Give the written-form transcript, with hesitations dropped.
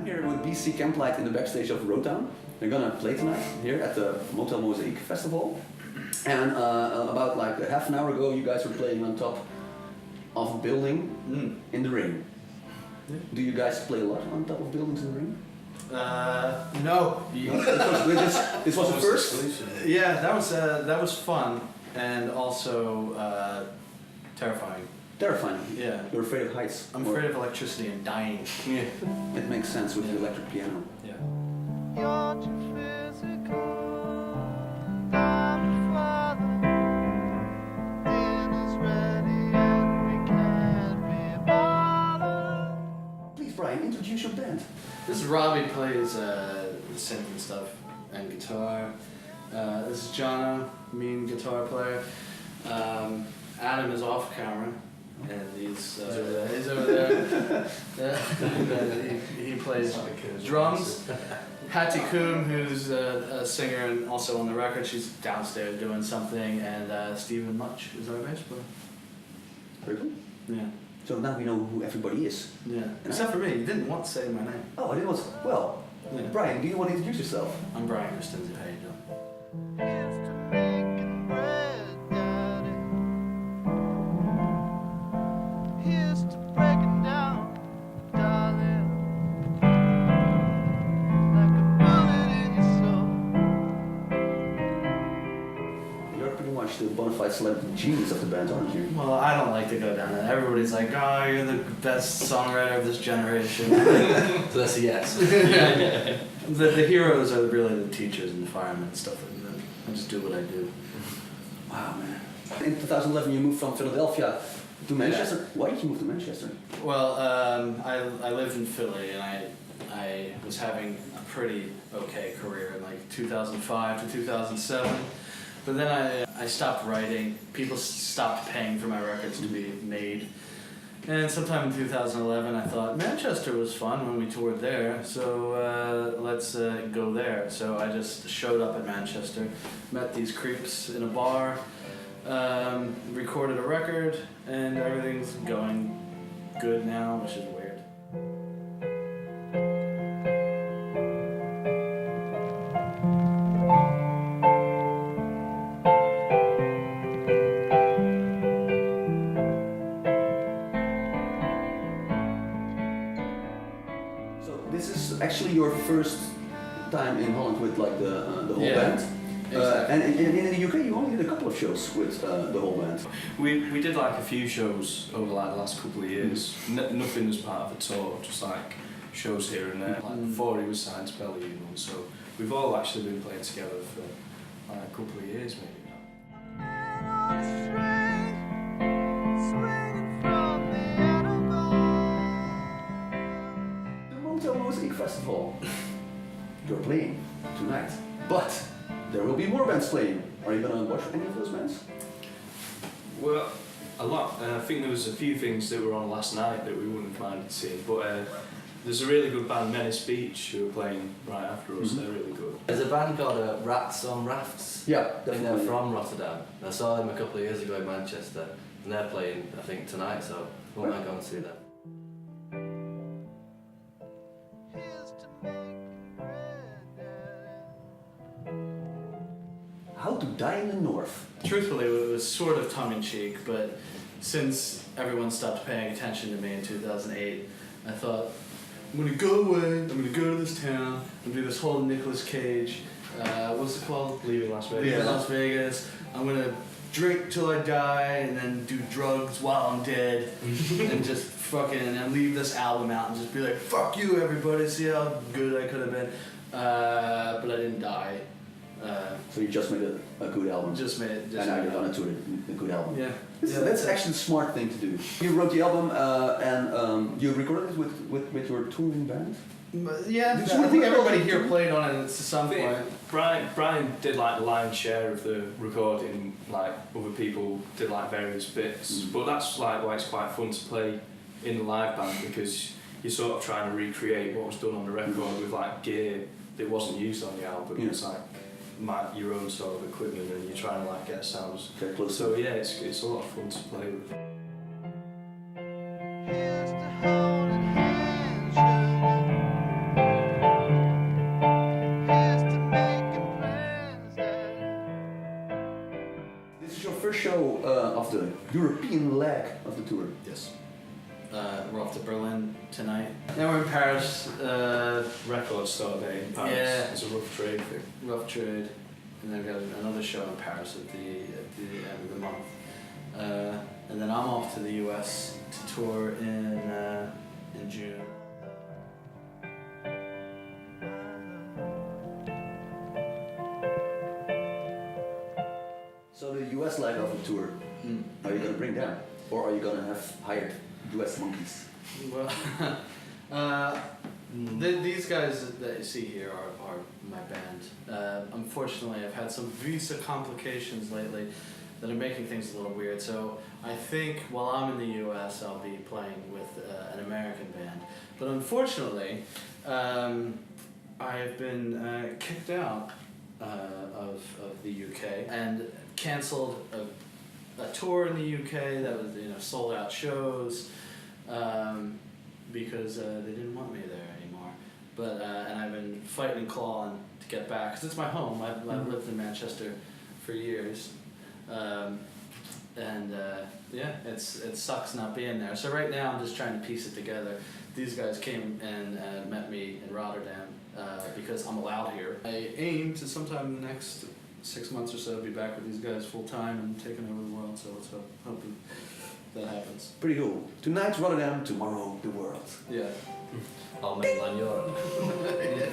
here with BC Camplight in the backstage of Rotown. They're gonna play tonight here at the Motel Mozaique festival. And about like a half an hour ago, you guys were playing on top of a building in the rain. Yeah. Do you guys play a lot on top of buildings in the rain? No. This was the first? Yeah, that was fun and also terrifying. Terrifying. Yeah. You're afraid of heights. I'm afraid of electricity and dying. Yeah. It makes sense with the electric piano. Yeah. You're too physical. I'm father. Dinner's ready and we can't be bothered. Please, Brian, introduce your band. This is Robbie, plays the synth and stuff and guitar. This is Jono, main guitar player. Adam is off camera. And he's over there. He plays drums. Hattie Koom, who's a singer and also on the record, she's downstairs doing something. And Stephen Much is our bass player. Very good. Yeah. So now we know who everybody is. Yeah. Except for me, you didn't want to say my name. Oh, I didn't want to. Well, Yeah. Brian, do you want to introduce yourself? I'm Brian Christinzio. How you doing? Here's to making bread, Daddy. Here's to breaking down, darling. Like a bullet in your soul. You're pretty much the bona fide celebrity genius of the band, aren't you? Well, I don't like to go down that. Everybody's like, oh, you're the best songwriter of this generation. So that's a yes. The heroes are really the teachers and the firemen and stuff like that. I just do what I do. Wow, man. In 2011, you moved from Philadelphia to Manchester. Why did you move to Manchester? Well, I lived in Philly and I was having a pretty okay career in like 2005 to 2007. But then I stopped writing. People stopped paying for my records to be made. And sometime in 2011, I thought Manchester was fun when we toured there, so let's go there. So I just showed up at Manchester, met these creeps in a bar, recorded a record, and everything's going good now, which is weird. This is actually your first time in Holland with like the whole band. Exactly. And in the UK you only did a couple of shows with the whole band. We did like a few shows over like the last couple of years. Nothing as part of a tour, just like shows here and there. Like before he was signed to Belly Union, so we've all actually been playing together for like a couple of years maybe now. Man on a string, swinging from the animal. The Motel Mozaique Festival. You're playing tonight, but there will be more bands playing. Are you gonna watch any of those bands? Well, a lot. I think there was a few things that were on last night that we wouldn't mind seeing, but there's a really good band, Menace Beach, who are playing right after us. They're really good. There's a band called Rats on Rafts. Yeah, I think they're definitely. from Rotterdam. I saw them a couple of years ago in Manchester, and they're playing, I think, tonight, so I won't mind going to see them. Here's to making bread, Daddy. How to Die in the North. Truthfully, it was sort of tongue-in-cheek, but since everyone stopped paying attention to me in 2008, I thought, I'm gonna go away, I'm gonna go to this town, and do this whole Nicolas Cage, what's it called? Leaving Las Vegas. Leaving Las Vegas. I'm gonna drink till I die, and then do drugs while I'm dead, and just fucking, and then leave this album out and just be like, fuck you everybody, see how good I could have been. But I didn't die. So you just made a good album. Just made it. And now you're gonna tour a good album. Yeah. That's actually a smart thing to do. You wrote the album and you recorded it with your touring band? Yeah, I think everybody here played on it at some point. Brian did like the lion's share of the recording, like other people did like various bits, but that's like why it's quite fun to play in the live band, because you're sort of trying to recreate what was done on the record with like gear that wasn't used on the album. It's like your own sort of equipment, and you're trying to like get sounds very close. So yeah, it's a lot of fun to play with. Here's to holding hands, sugar. European leg of the tour. Yes. We're off to Berlin tonight. Then we're in Paris. Record store day in Paris. Yeah. It's a rough trade thing. Rough trade. And then we've got another show in Paris at the end of the month. And then I'm off to the US to tour in June. So the US leg of the tour, are you gonna bring them? Or are you gonna have hired US monkeys? Well, these guys that you see here are my band. Unfortunately, I've had some visa complications lately that are making things a little weird. So I think while I'm in the US, I'll be playing with an American band. But unfortunately, I've been kicked out of the UK and canceled a tour in the UK that was sold out shows. Because they didn't want me there anymore. But and I've been fighting and clawing to get back because it's my home. I've lived in Manchester for years, and it sucks not being there. So right now I'm just trying to piece it together. These guys came and met me in Rotterdam because I'm allowed here. I aim to sometime in the next 6 months or so be back with these guys full time and taking over the world. So let's hope that happens. Pretty cool. Tonight's Rotterdam, tomorrow the world. Yeah. Or mainland Europe. Yeah.